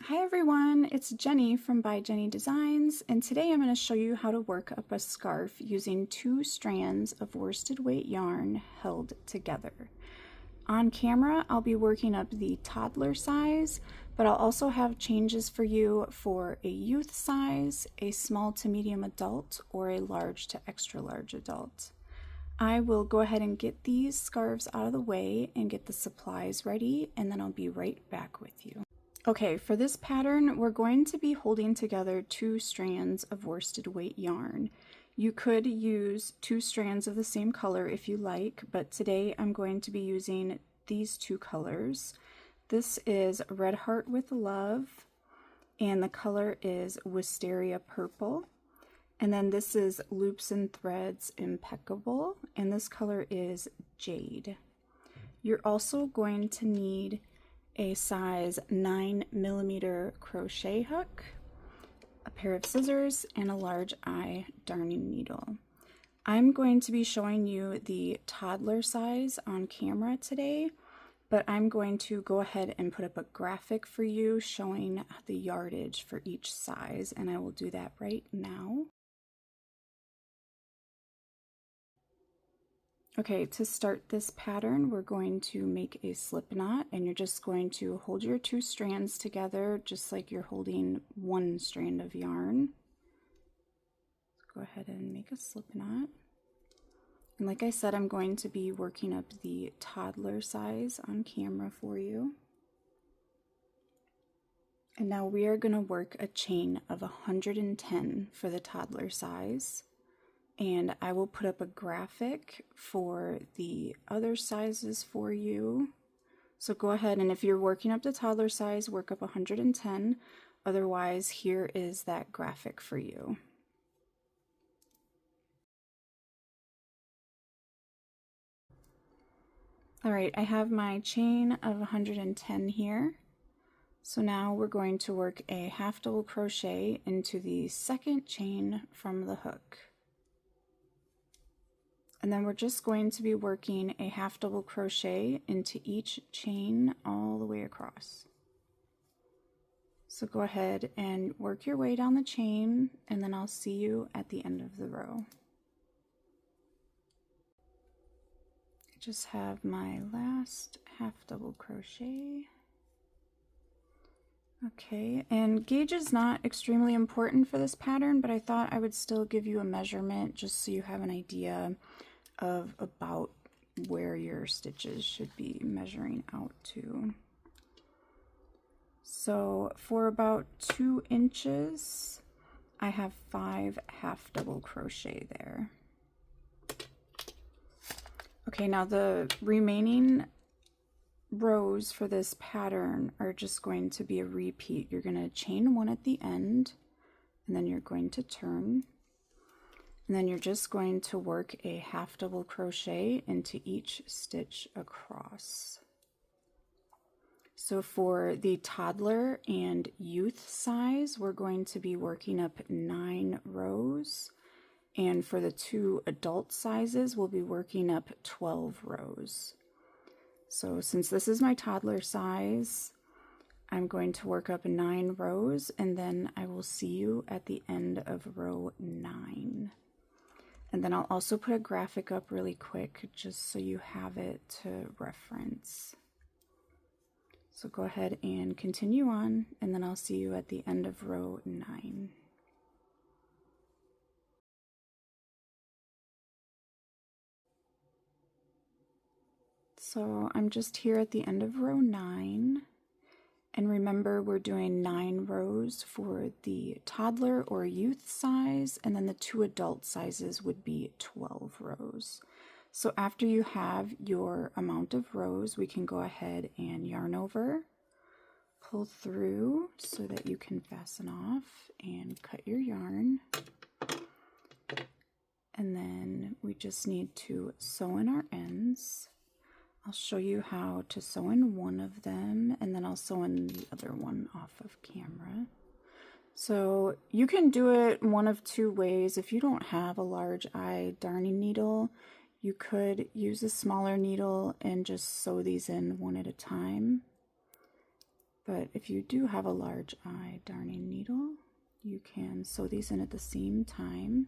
Hi everyone, it's Jenny from By Jenny Designs, and today I'm going to show you how to work up a scarf using 2 strands of worsted weight yarn held together. On camera, I'll be working up the toddler size, but I'll also have changes for you for a youth size, a small to medium adult, or a large to extra large adult. I will go ahead and get these scarves out of the way and get the supplies ready, and then I'll be right back with you. Okay, for this pattern, we're going to be holding together 2 strands of worsted weight yarn. You could use 2 strands of the same color if you like, but today I'm going to be using these 2 colors. This is Red Heart with Love, and the color is Wisteria Purple. And then this is Loops and Threads Impeccable, and this color is Jade. You're also going to need a size 9mm crochet hook, a pair of scissors, and a large eye darning needle. I'm going to be showing you the toddler size on camera today, but I'm going to go ahead and put up a graphic for you showing the yardage for each size, and I will do that right now. Okay, to start this pattern, we're going to make a slip knot, and you're just going to hold your 2 strands together just like you're holding 1 strand of yarn. Go ahead and make a slip knot. And like I said, I'm going to be working up the toddler size on camera for you. And now we are going to work a chain of 110 for the toddler size. And I will put up a graphic for the other sizes for you. So go ahead, and if you're working up to toddler size, work up 110. Otherwise, here is that graphic for you. All right, I have my chain of 110 here. So now we're going to work a half double crochet into the second chain from the hook. And then we're just going to be working a half double crochet into each chain all the way across. So go ahead and work your way down the chain, and then I'll see you at the end of the row. I just have my last half double crochet. Okay, and gauge is not extremely important for this pattern, but I thought I would still give you a measurement just so you have an idea of about where your stitches should be measuring out to. So for about 2 inches, I have 5 half double crochet there. Okay, now the remaining rows for this pattern are just going to be a repeat. You're going to chain 1 at the end, and then you're going to turn. And then you're just going to work a half double crochet into each stitch across. So for the toddler and youth size, we're going to be working up 9 rows. And for the 2 adult sizes, we'll be working up 12 rows. So since this is my toddler size, I'm going to work up 9 rows, and then I will see you at the end of row 9. And then I'll also put a graphic up really quick just so you have it to reference. So go ahead and continue on, and then I'll see you at the end of row 9. So I'm just here at the end of row 9. And remember, we're doing 9 rows for the toddler or youth size, and then the 2 adult sizes would be 12 rows. So after you have your amount of rows, we can go ahead and yarn over, pull through so that you can fasten off and cut your yarn. And then we just need to sew in our ends. I'll show you how to sew in one of them, and then I'll sew in the other one off of camera. So you can do it one of 2 ways. If you don't have a large eye darning needle, you could use a smaller needle and just sew these in one at a time. But if you do have a large eye darning needle, you can sew these in at the same time.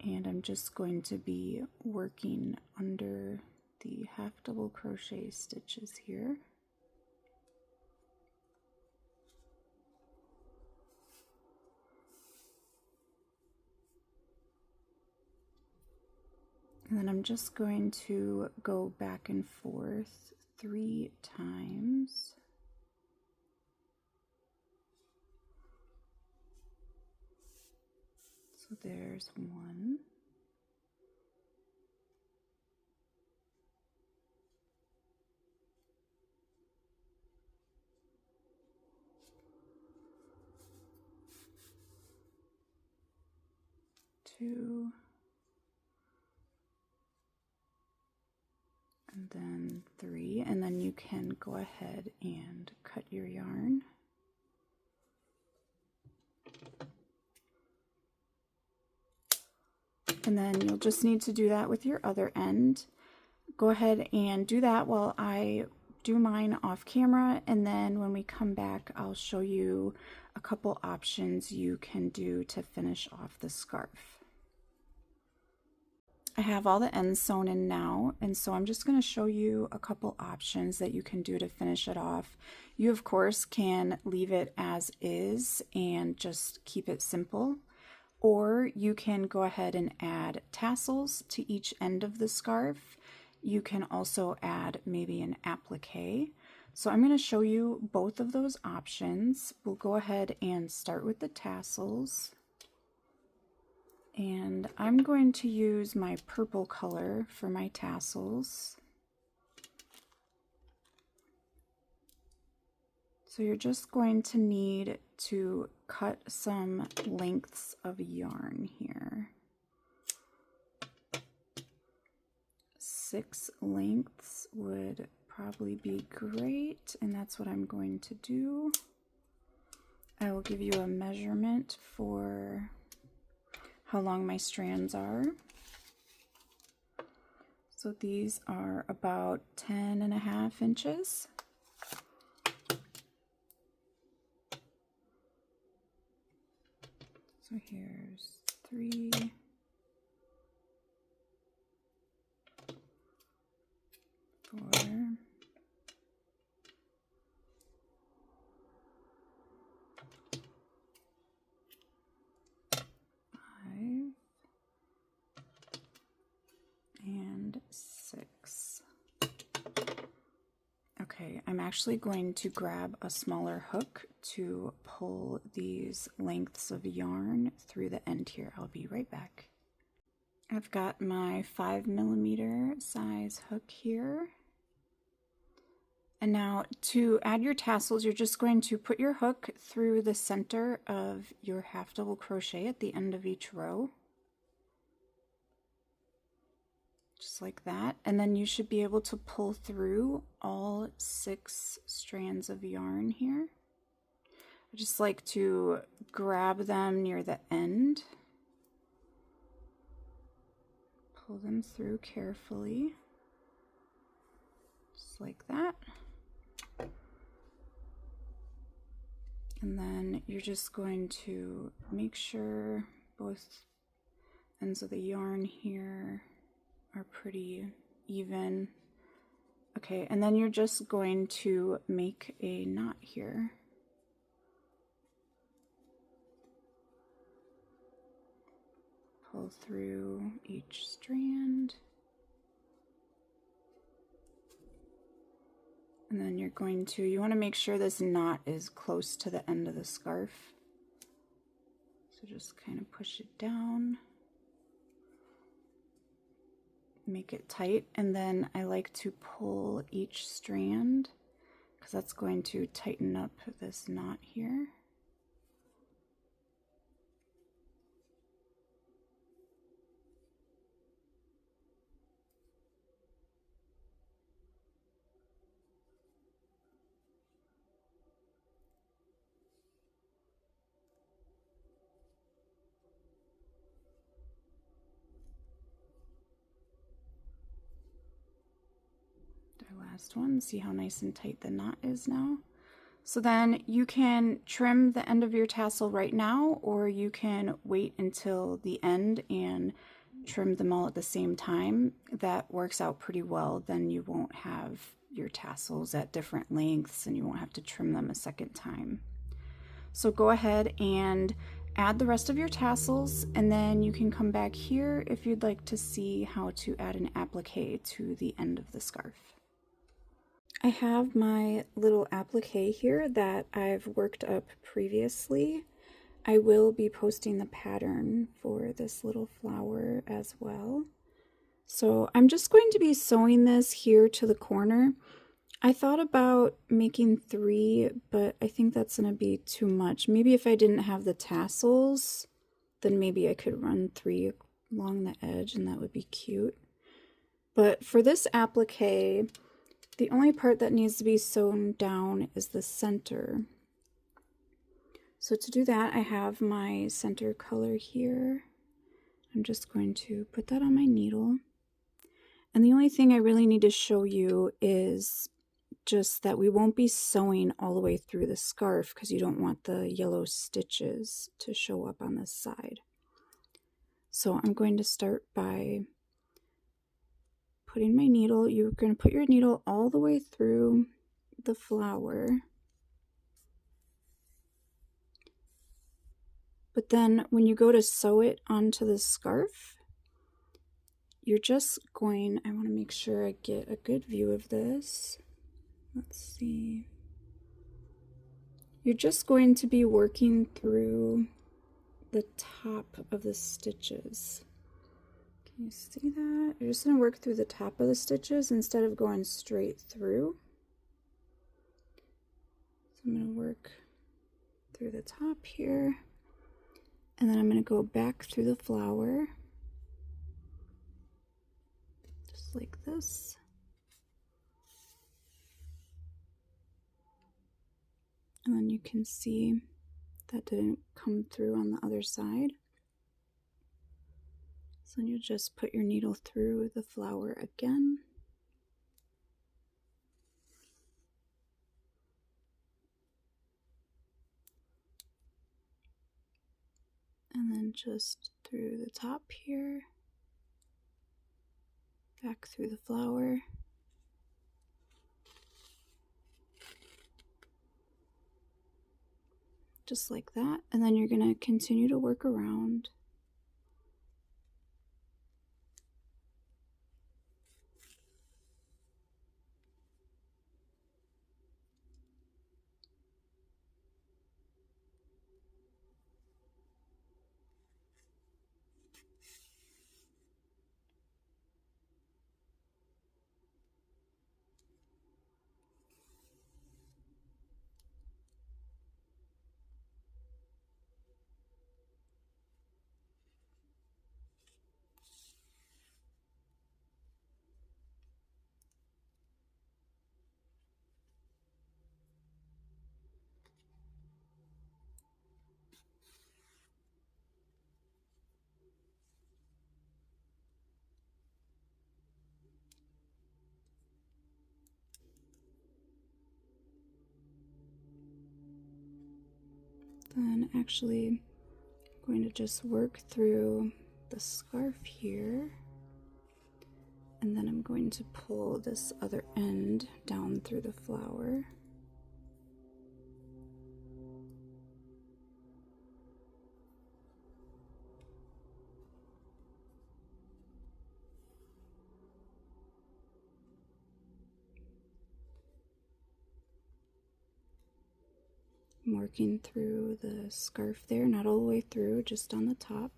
And I'm just going to be working under the half double crochet stitches here. And then I'm just going to go back and forth 3 times. So there's 1. Two. And then 3, and then you can go ahead and cut your yarn. And then you'll just need to do that with your other end. Go ahead and do that while I do mine off camera, and then when we come back I'll show you a couple options you can do to finish off the scarf. I have all the ends sewn in now, and so I'm just going to show you a couple options that you can do to finish it off. You of course can leave it as is and just keep it simple, or you can go ahead and add tassels to each end of the scarf. You can also add maybe an applique. So I'm going to show you both of those options. We'll go ahead and start with the tassels. And I'm going to use my purple color for my tassels. So you're just going to need to cut some lengths of yarn here. 6 lengths would probably be great, and that's what I'm going to do. I will give you a measurement for how long my strands are. So these are about 10.5 inches. So here's 3, 4, 5, and 6. Okay, I'm actually going to grab a smaller hook to pull these lengths of yarn through the end here. I'll be right back. I've got my 5mm size hook here. And now to add your tassels, you're just going to put your hook through the center of your half double crochet at the end of each row. Just like that, and then you should be able to pull through all 6 strands of yarn here. I just like to grab them near the end, pull them through carefully, just like that. And then you're just going to make sure both ends of the yarn here are pretty even. Okay, and then you're just going to make a knot here. Pull through each strand. And then you're going to, you want to make sure this knot is close to the end of the scarf. So just kind of push it down. Make it tight, and then I like to pull each strand because that's going to tighten up this knot here. last one. See how nice and tight the knot is now? So then you can trim the end of your tassel right now, or you can wait until the end and trim them all at the same time. That works out pretty well. Then you won't have your tassels at different lengths and you won't have to trim them a second time. So go ahead and add the rest of your tassels, and then you can come back here if you'd like to see how to add an applique to the end of the scarf. I have my little applique here that I've worked up previously. I will be posting the pattern for this little flower as well. So I'm just going to be sewing this here to the corner. I thought about making 3, but I think that's going to be too much. Maybe if I didn't have the tassels, then maybe I could run 3 along the edge and that would be cute. But for this applique, the only part that needs to be sewn down is the center. So to do that, I have my center color here. I'm just going to put that on my needle. And the only thing I really need to show you is just that we won't be sewing all the way through the scarf because you don't want the yellow stitches to show up on this side. So I'm going to start by putting my needle. You're going to put your needle all the way through the flower. But then when you go to sew it onto the scarf, you're just going, I want to make sure I get a good view of this. Let's see. You're just going to be working through the top of the stitches. Can you see that? You're just going to work through the top of the stitches instead of going straight through. So I'm going to work through the top here, and then I'm going to go back through the flower, just like this. And then you can see that didn't come through on the other side. So then you just put your needle through the flower again. And then just through the top here, back through the flower. Just like that, and then you're going to continue to work around. Then actually I'm going to just work through the scarf here, and then I'm going to pull this other end down through the flower. I'm working through the scarf there, not all the way through, just on the top.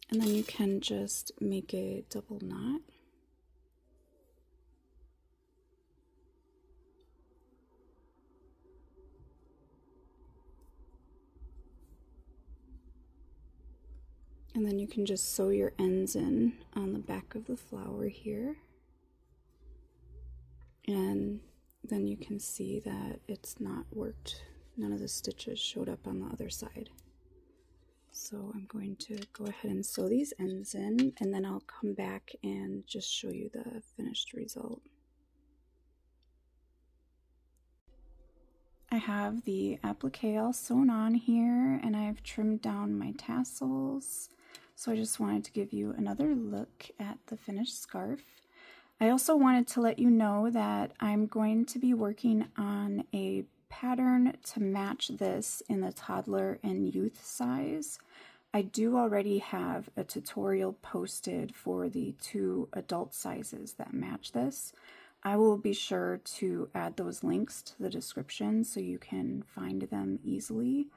And then you can just make a double knot. And then you can just sew your ends in on the back of the flower here. And then you can see that it's not worked none of the stitches showed up on the other side. So I'm going to go ahead and sew these ends in, and then I'll come back and just show you the finished result. I have the applique all sewn on here, and I've trimmed down my tassels. So I just wanted to give you another look at the finished scarf. I also wanted to let you know that I'm going to be working on a pattern to match this in the toddler and youth size. I do already have a tutorial posted for the 2 adult sizes that match this. I will be sure to add those links to the description so you can find them easily.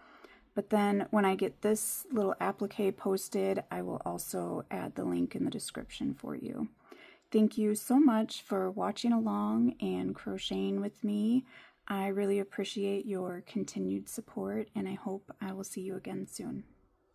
But then when I get this little applique posted, I will also add the link in the description for you. Thank you so much for watching along and crocheting with me. I really appreciate your continued support, and I hope I will see you again soon.